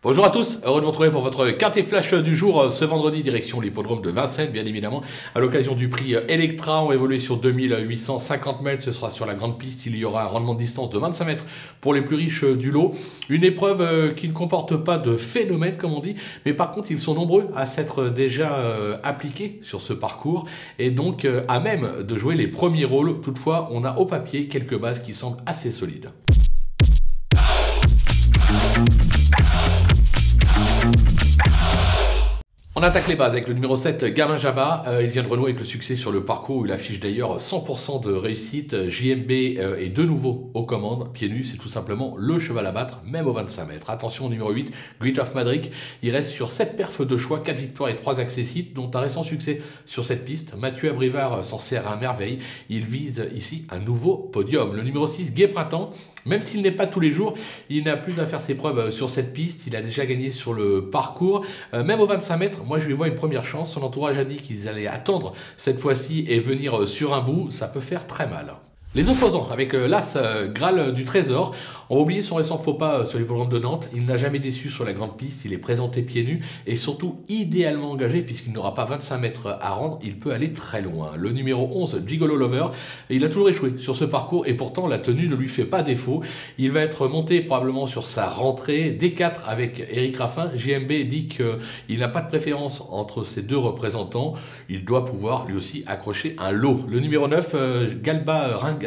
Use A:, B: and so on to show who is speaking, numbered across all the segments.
A: Bonjour à tous, heureux de vous retrouver pour votre quintet flash du jour ce vendredi, direction l'hippodrome de Vincennes, bien évidemment, à l'occasion du prix Electra. On va évoluer sur 2850 mètres, ce sera sur la grande piste, il y aura un rendement de distance de 25 mètres pour les plus riches du lot. Une épreuve qui ne comporte pas de phénomène, comme on dit, mais par contre, ils sont nombreux à s'être déjà appliqués sur ce parcours, et donc à même de jouer les premiers rôles. Toutefois, on a au papier quelques bases qui semblent assez solides. On attaque les bases avec le numéro 7, Gamin Jabba. Il vient de renouer avec le succès sur le parcours où il affiche d'ailleurs 100% de réussite. JMB est de nouveau aux commandes. Pieds nus, c'est tout simplement le cheval à battre, même aux 25 mètres. Attention au numéro 8, Great of Madrid. Il reste sur 7 perfs de choix, 4 victoires et 3 accessites, dont un récent succès sur cette piste. Mathieu Abrivard s'en sert à merveille. Il vise ici un nouveau podium. Le numéro 6, Gai Printemps. Même s'il n'est pas tous les jours, il n'a plus à faire ses preuves sur cette piste. Il a déjà gagné sur le parcours. Même aux 25 mètres, moi je lui vois une première chance. Son entourage a dit qu'ils allaient attendre cette fois-ci et venir sur un bout. Ça peut faire très mal. Les opposants, avec l'As Graal du Trésor, on va oublier son récent faux pas sur l'hippodrome de Nantes. Il n'a jamais déçu sur la grande piste, il est présenté pieds nus et surtout idéalement engagé puisqu'il n'aura pas 25 mètres à rendre, il peut aller très loin. Le numéro 11, Gigolo Lover, il a toujours échoué sur ce parcours et pourtant la tenue ne lui fait pas défaut. Il va être monté probablement sur sa rentrée, D4 avec Eric Raffin. JMB dit qu'il n'a pas de préférence entre ces deux représentants, il doit pouvoir lui aussi accrocher un lot. Le numéro 9, Galba Ringard,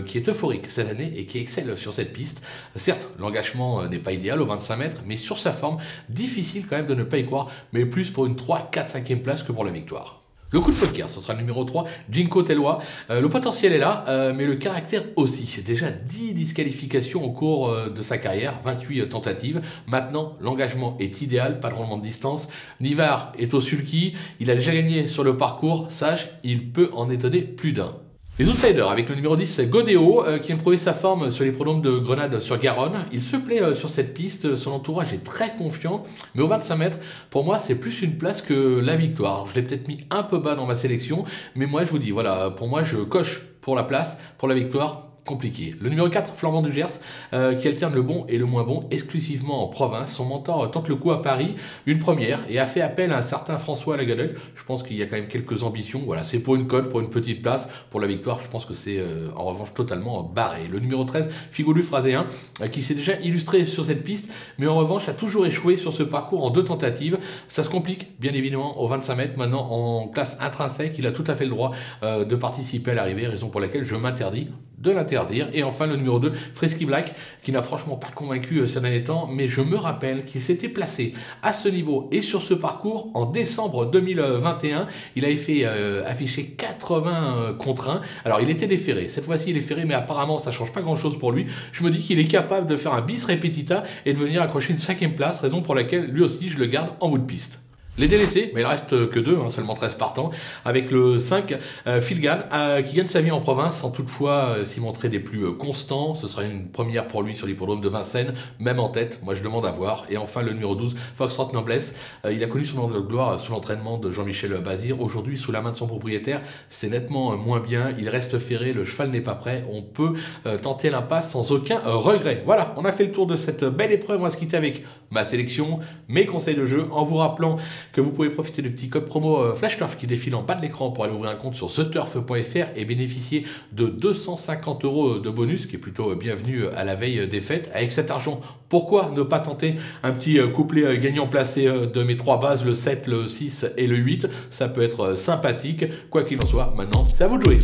A: qui est euphorique cette année et qui excelle sur cette piste. Certes, l'engagement n'est pas idéal aux 25 mètres, mais sur sa forme, difficile quand même de ne pas y croire, mais plus pour une 3, 4, 5e place que pour la victoire. Le coup de poker, ce sera le numéro 3, Jinko Tellois. Le potentiel est là, mais le caractère aussi. Déjà 10 disqualifications au cours de sa carrière, 28 tentatives. Maintenant, l'engagement est idéal, pas de rendement de distance. Nivard est au sulky, il a déjà gagné sur le parcours. Sage, il peut en étonner plus d'un. Les outsiders avec le numéro 10, Godéo, qui vient de prouver sa forme sur les prolonges de Grenade sur Garonne. Il se plaît sur cette piste, son entourage est très confiant, mais aux 25 mètres, pour moi, c'est plus une place que la victoire. Je l'ai peut-être mis un peu bas dans ma sélection, mais moi, je vous dis, voilà, pour moi, je coche pour la place, pour la victoire. Compliqué. Le numéro 4, Florent du Gers, qui alterne le bon et le moins bon exclusivement en province. Son mentor tente le coup à Paris, une première, et a fait appel à un certain François Lagadec. Je pense qu'il y a quand même quelques ambitions. Voilà, c'est pour une cote, pour une petite place. Pour la victoire, je pense que c'est en revanche totalement barré. Le numéro 13, Figolu Phraséen, qui s'est déjà illustré sur cette piste, mais en revanche a toujours échoué sur ce parcours en 2 tentatives. Ça se complique, bien évidemment, aux 25 mètres. Maintenant, en classe intrinsèque, il a tout à fait le droit de participer à l'arrivée, raison pour laquelle je m'interdis de l'interdire. Et enfin le numéro 2, Frisky Black, qui n'a franchement pas convaincu ces derniers temps, mais je me rappelle qu'il s'était placé à ce niveau et sur ce parcours en décembre 2021. Il avait fait afficher 80 contre 1. Alors il était déféré, cette fois-ci il est ferré, mais apparemment ça change pas grand-chose pour lui. Je me dis qu'il est capable de faire un bis repetita et de venir accrocher une 5e place, raison pour laquelle lui aussi je le garde en bout de piste. Les délaissés, mais il reste que 2, seulement 13 partants, avec le 5, Filgan, qui gagne sa vie en province, sans toutefois s'y montrer des plus constants. Ce sera une première pour lui sur l'hippodrome de Vincennes, même en tête, moi je demande à voir. Et enfin le numéro 12, Foxtrot Noblesse, il a connu son nom de gloire sous l'entraînement de Jean-Michel Bazir. Aujourd'hui, sous la main de son propriétaire, c'est nettement moins bien, il reste ferré, le cheval n'est pas prêt, on peut tenter l'impasse sans aucun regret. Voilà, on a fait le tour de cette belle épreuve, on va se quitter avec ma sélection, mes conseils de jeu, en vous rappelant que vous pouvez profiter du petit code promo FlashTurf qui défile en bas de l'écran pour aller ouvrir un compte sur theturf.fr et bénéficier de 250 € de bonus, qui est plutôt bienvenu à la veille des fêtes. Avec cet argent, pourquoi ne pas tenter un petit couplet gagnant placé de mes 3 bases, le 7, le 6 et le 8. Ça peut être sympathique. Quoi qu'il en soit, maintenant, c'est à vous de jouer.